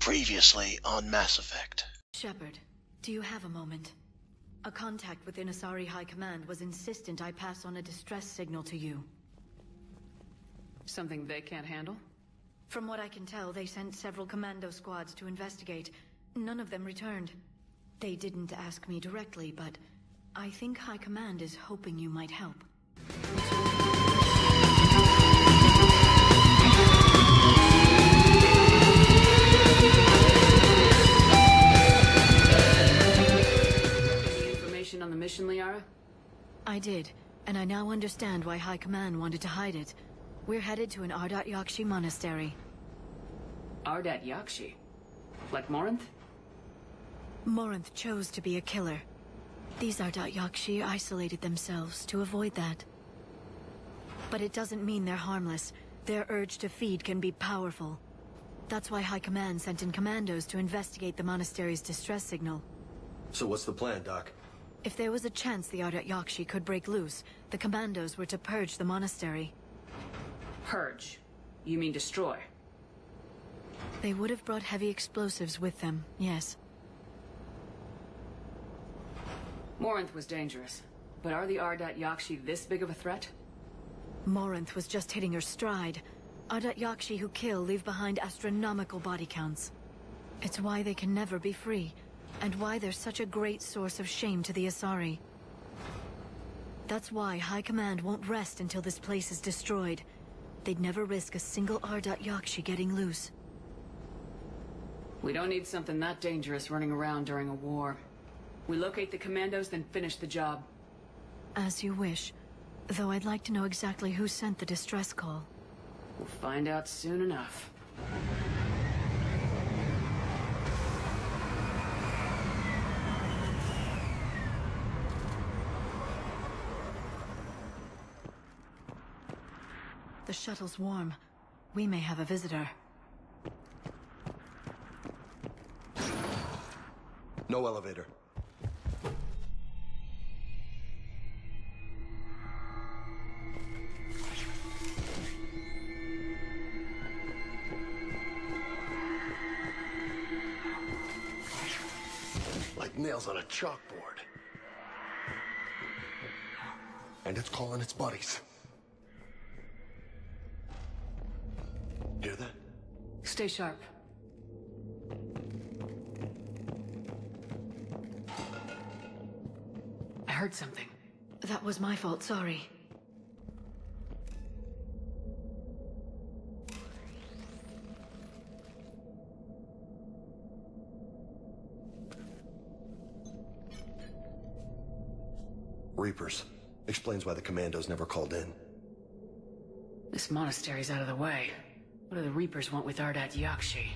Previously on Mass Effect. Shepard, do you have a moment? A contact within Asari High Command was insistent I pass on a distress signal to you. Something they can't handle? From what I can tell, they sent several commando squads to investigate. None of them returned. They didn't ask me directly, but I think High Command is hoping you might help. Any information on the mission, Liara? I did, and I now understand why High Command wanted to hide it. We're headed to an Ardat-Yakshi monastery. Ardat-Yakshi? Like Morinth? Morinth chose to be a killer. These Ardat-Yakshi isolated themselves to avoid that. But it doesn't mean they're harmless. Their urge to feed can be powerful. That's why High Command sent in commandos to investigate the monastery's distress signal. So what's the plan, Doc? If there was a chance the Ardat-Yakshi could break loose, the commandos were to purge the monastery. Purge? You mean destroy? They would have brought heavy explosives with them, yes. Morinth was dangerous, but are the Ardat-Yakshi this big of a threat? Morinth was just hitting her stride. Ardat-Yakshi who kill leave behind astronomical body counts. It's why they can never be free, and why they're such a great source of shame to the Asari. That's why High Command won't rest until this place is destroyed. They'd never risk a single Ardat-Yakshi getting loose. We don't need something that dangerous running around during a war. We locate the commandos, then finish the job. As you wish. Though I'd like to know exactly who sent the distress call. We'll find out soon enough. The shuttle's warm. We may have a visitor. No elevator. Like nails on a chalkboard. And it's calling its buddies. Hear that? Stay sharp. I heard something. That was my fault, sorry. Reapers. Explains why the commandos never called in. This monastery's out of the way. What do the Reapers want with Ardat-Yakshi?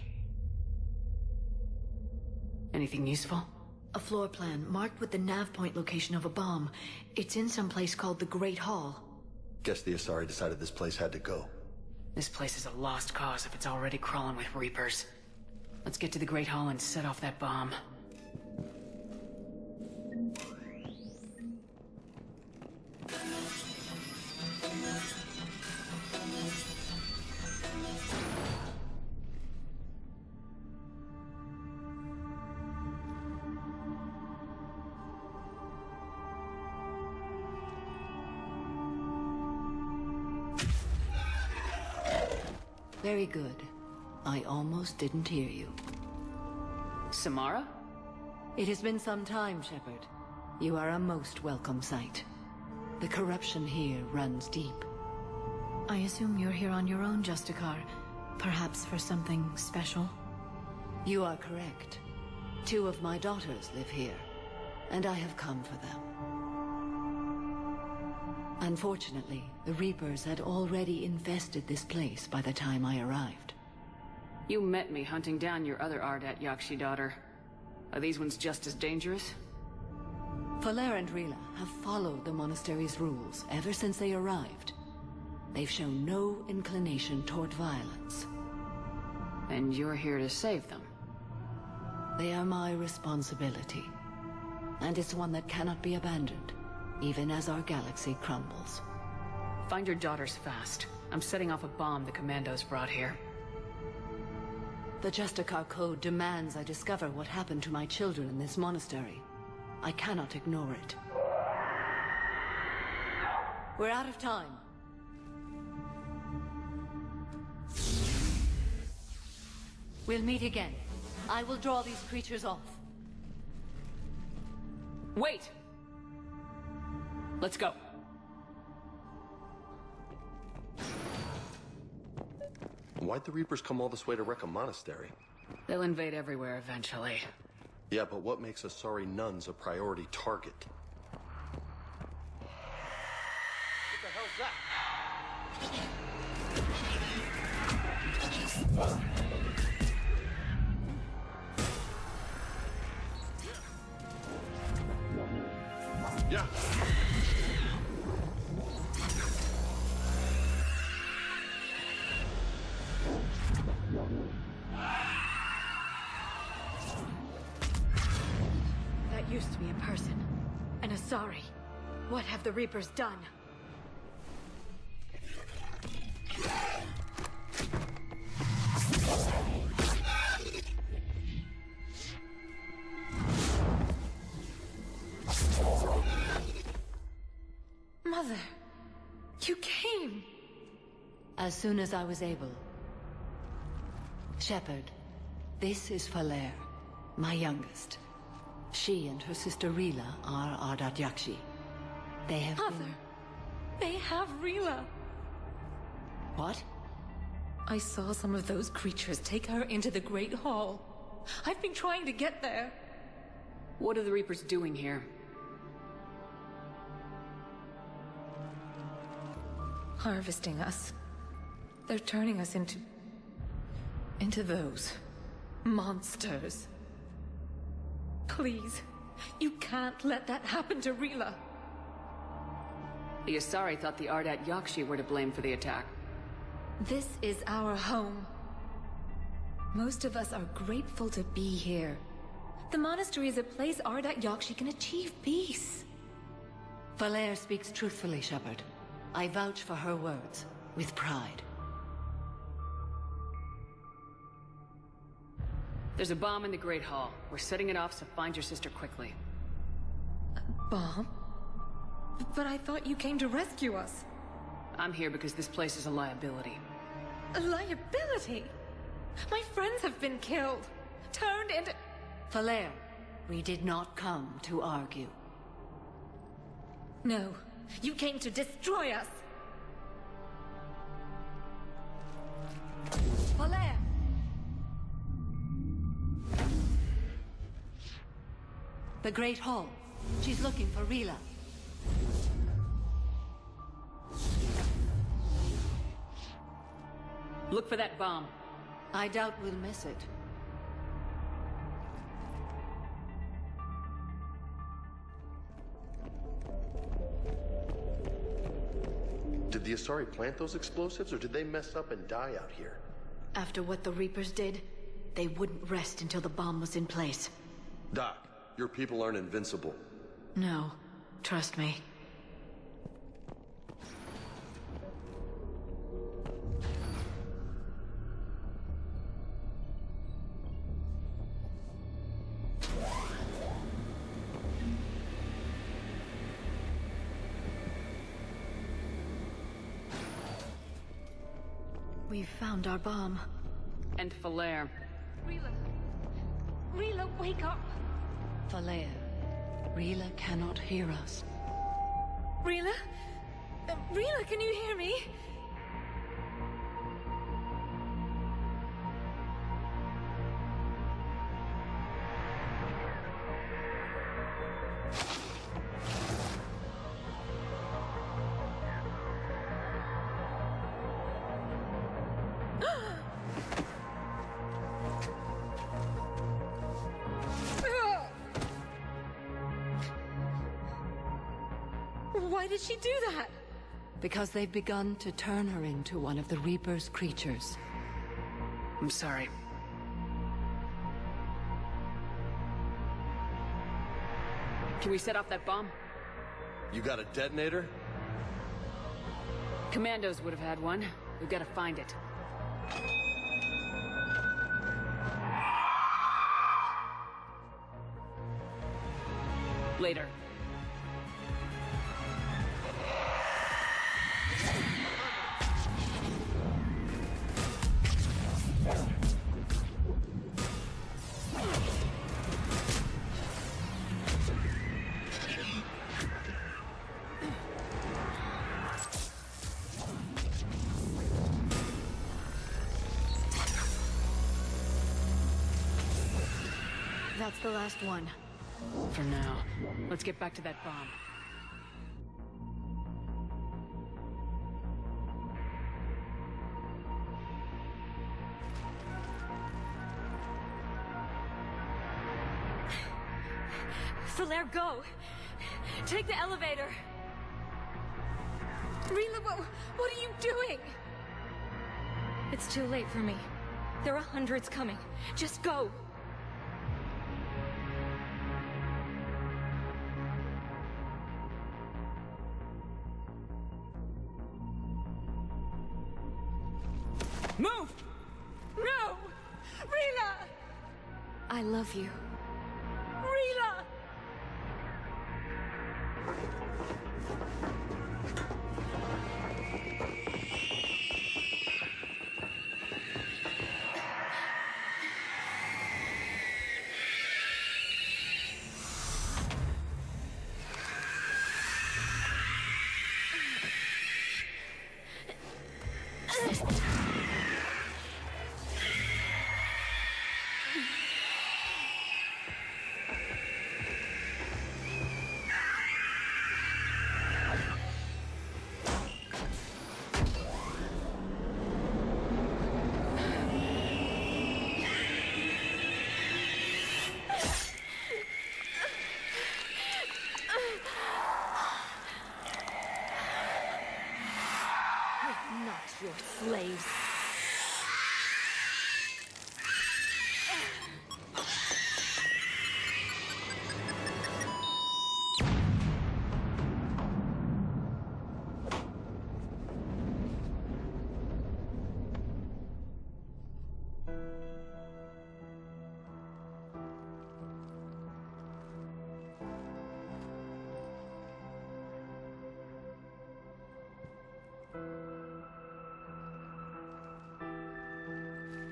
Anything useful? A floor plan marked with the nav point location of a bomb. It's in some place called the Great Hall. Guess the Asari decided this place had to go. This place is a lost cause if it's already crawling with Reapers. Let's get to the Great Hall and set off that bomb. Very good. I almost didn't hear you. Samara? It has been some time, Shepard. You are a most welcome sight. The corruption here runs deep. I assume you're here on your own, Justicar. Perhaps for something special? You are correct. 2 of my daughters live here, and I have come for them. Unfortunately, the Reapers had already infested this place by the time I arrived. You met me hunting down your other Ardat-Yakshi daughter. Are these ones just as dangerous? Falere and Rila have followed the monastery's rules ever since they arrived. They've shown no inclination toward violence. And you're here to save them? They are my responsibility. And it's one that cannot be abandoned, even as our galaxy crumbles. Find your daughters fast. I'm setting off a bomb the commandos brought here. The Justicar Code demands I discover what happened to my children in this monastery. I cannot ignore it. We're out of time. We'll meet again. I will draw these creatures off. Wait! Let's go. Why'd the Reapers come all this way to wreck a monastery? They'll invade everywhere eventually. Yeah, but what makes Asari nuns a priority target? What the hell's that? Yeah. That used to be a person. An Asari. What have the Reapers done? Mother, you came. As soon as I was able. Shepard, this is Falere, my youngest. She and her sister Rila are Ardat-Yakshi. They have Mother, they have Rila. What? I saw some of those creatures take her into the Great Hall. I've been trying to get there. What are the Reapers doing here? Harvesting us. They're turning us into those monsters. Please, you can't let that happen to Rila. The Asari thought the Ardat-Yakshi were to blame for the attack. This is our home. Most of us are grateful to be here. The monastery is a place Ardat-Yakshi can achieve peace. Falere speaks truthfully, Shepard. I vouch for her words, with pride. There's a bomb in the Great Hall. We're setting it off, so find your sister quickly. Bomb? But I thought you came to rescue us. I'm here because this place is a liability. A liability? My friends have been killed. Turned into... Falere, we did not come to argue. No, you came to destroy us. Falere! The Great Hall. She's looking for Rila. Look for that bomb. I doubt we'll miss it. Did the Asari plant those explosives, or did they mess up and die out here? After what the Reapers did, they wouldn't rest until the bomb was in place. Doc, your people aren't invincible. No, trust me. We've found our bomb. And Falere. Rila! Rila, wake up! Falere, Rila cannot hear us. Rila? Rila, can you hear me? Why did she do that? Because they've begun to turn her into one of the Reaper's creatures. I'm sorry. Can we set off that bomb? You got a detonator? Commandos would have had one. We've got to find it. Later. That's the last one. For now. Let's get back to that bomb. Falaire, go! Take the elevator! Rila, what are you doing? It's too late for me. There are hundreds coming. Just go! Move! No! Rila! I love you. Rila! Your slaves.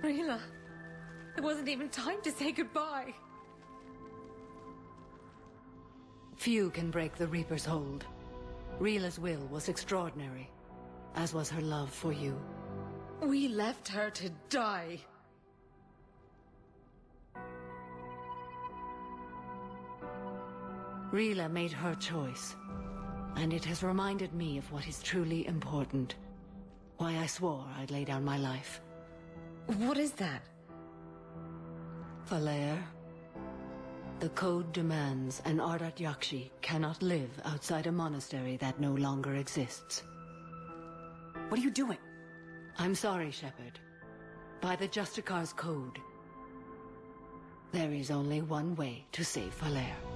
Rila, it wasn't even time to say goodbye. Few can break the Reaper's hold. Rila's will was extraordinary, as was her love for you. We left her to die. Rila made her choice, and it has reminded me of what is truly important. Why I swore I'd lay down my life. What is that? Falaire. The code demands an Ardat-Yakshi cannot live outside a monastery that no longer exists. What are you doing? I'm sorry, Shepard. By the Justicar's code, there is only one way to save Falaire.